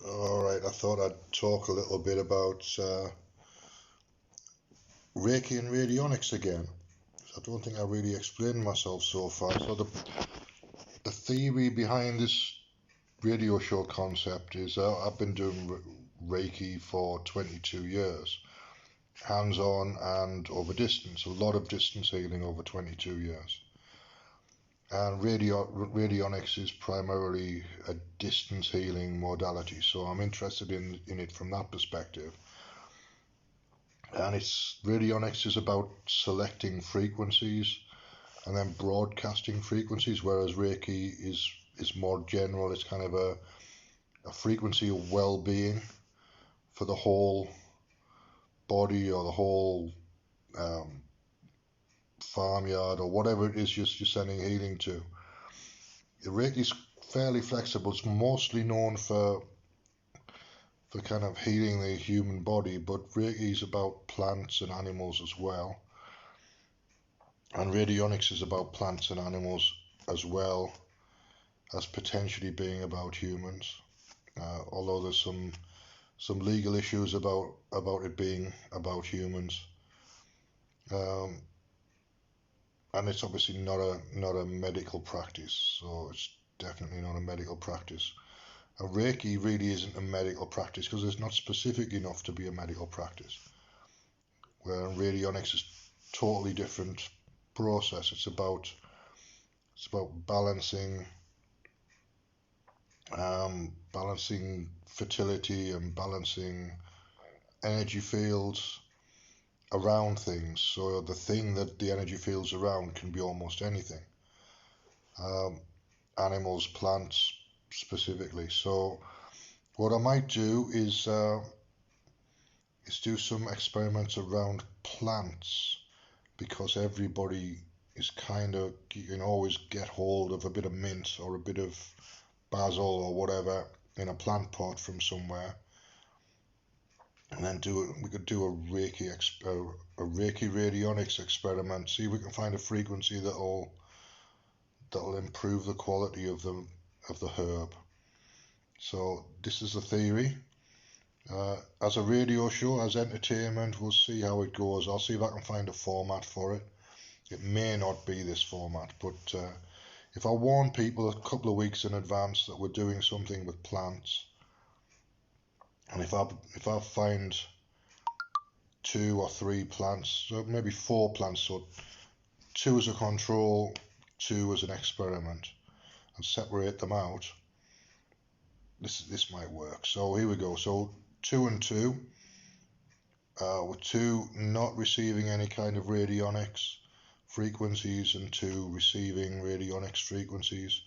Alright, I thought I'd talk a little bit about Reiki and radionics again. I don't think I really explained myself so far. So the theory behind this radio show concept is I've been doing Reiki for 22 years, hands-on and over distance, a lot of distance healing over 22 years. And radionics is primarily a distance healing modality, so I'm interested in it from that perspective. And it's radionics is about selecting frequencies and then broadcasting frequencies, whereas Reiki is more general. It's kind of a frequency of well-being for the whole body or the whole um, farmyard or whatever it is you're sending healing to. Reiki is fairly flexible. It's mostly known for kind of healing the human body, but Reiki is about plants and animals as well. And radionics is about plants and animals as well as potentially being about humans. Although there's some legal issues about it being about humans, um, and it's obviously not a medical practice, so it's definitely not a medical practice. And Reiki really isn't a medical practice because it's not specific enough to be a medical practice. Where radionics is totally different process. It's about balancing balancing fertility and balancing energy fields around things. So the thing that the energy fields around can be almost anything. Um, Animals, plants specifically. So what I might do is do some experiments around plants because everybody is kind of, you can always get hold of a bit of mint or a bit of basil or whatever in a plant pot from somewhere, and then we could do a Reiki radionics experiment. See if we can find a frequency that'll improve the quality of the herb. So this is the theory. As a radio show, as entertainment, we'll see how it goes. I'll see if I can find a format for it. It may not be this format, but if I warn people a couple of weeks in advance that we're doing something with plants, and if I find 2 or 3 plants, so maybe 4 plants, so 2 as a control, 2 as an experiment, and separate them out, this might work. So here we go. So 2 and 2, with 2 not receiving any kind of radionics frequencies and 2 receiving radionics frequencies.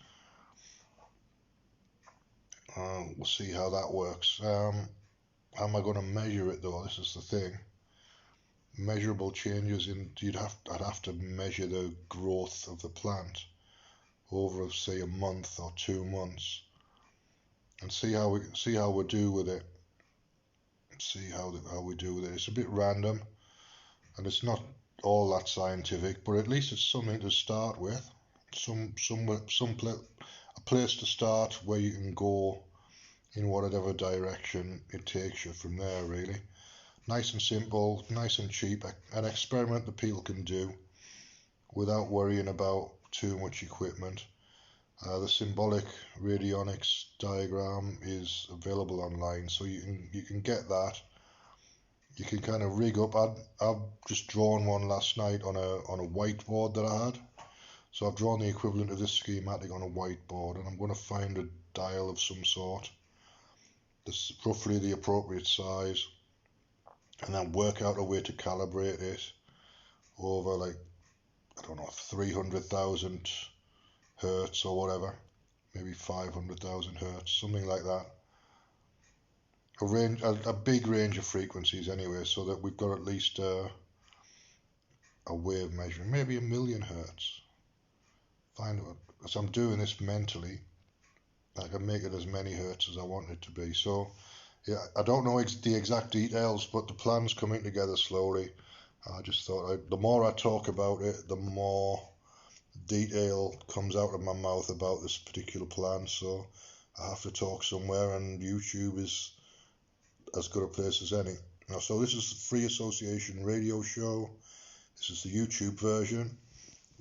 We'll see how that works. How am I going to measure it though? This is the thing. Measurable changes in I'd have to measure the growth of the plant over say a month or 2 months and see how we do with it. See how we do with it. It's a bit random and it's not all that scientific, but at least it's something to start with. A place to start where you can go in whatever direction it takes you from there, really. Nice and simple, nice and cheap, an experiment that people can do without worrying about too much equipment. The symbolic radionics diagram is available online, so you can get that. You can kind of rig up. I've just drawn one last night on a whiteboard that I had. So I've drawn the equivalent of this schematic on a whiteboard, and I'm going to find a dial of some sort that's roughly the appropriate size, and then work out a way to calibrate it over, like, I don't know, 300,000 hertz or whatever, maybe 500,000 hertz, something like that. A big range of frequencies anyway, so that we've got at least a wave measuring, maybe 1,000,000 hertz. Find out, as I'm doing this mentally, I can make it as many hertz as I want it to be. So yeah, I don't know the exact details, but the plan's coming together slowly. I just thought the more I talk about it, the more detail comes out of my mouth about this particular plan. So I have to talk somewhere, and YouTube is as good a place as any. Now, so this is the Free Association radio show. This is the YouTube version,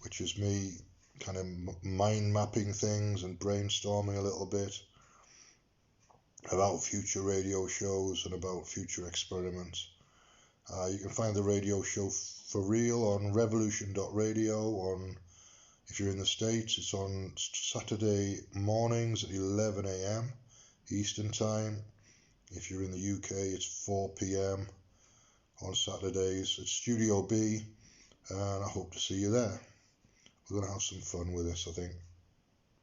which is me kind of mind mapping things and brainstorming a little bit about future radio shows and about future experiments. You can find the radio show for real on revolution.radio. If you're in the States, it's on Saturday mornings at 11 a.m. Eastern Time. If you're in the UK, it's 4 p.m. on Saturdays at Studio B, and I hope to see you there. We're going to have some fun with this, I think.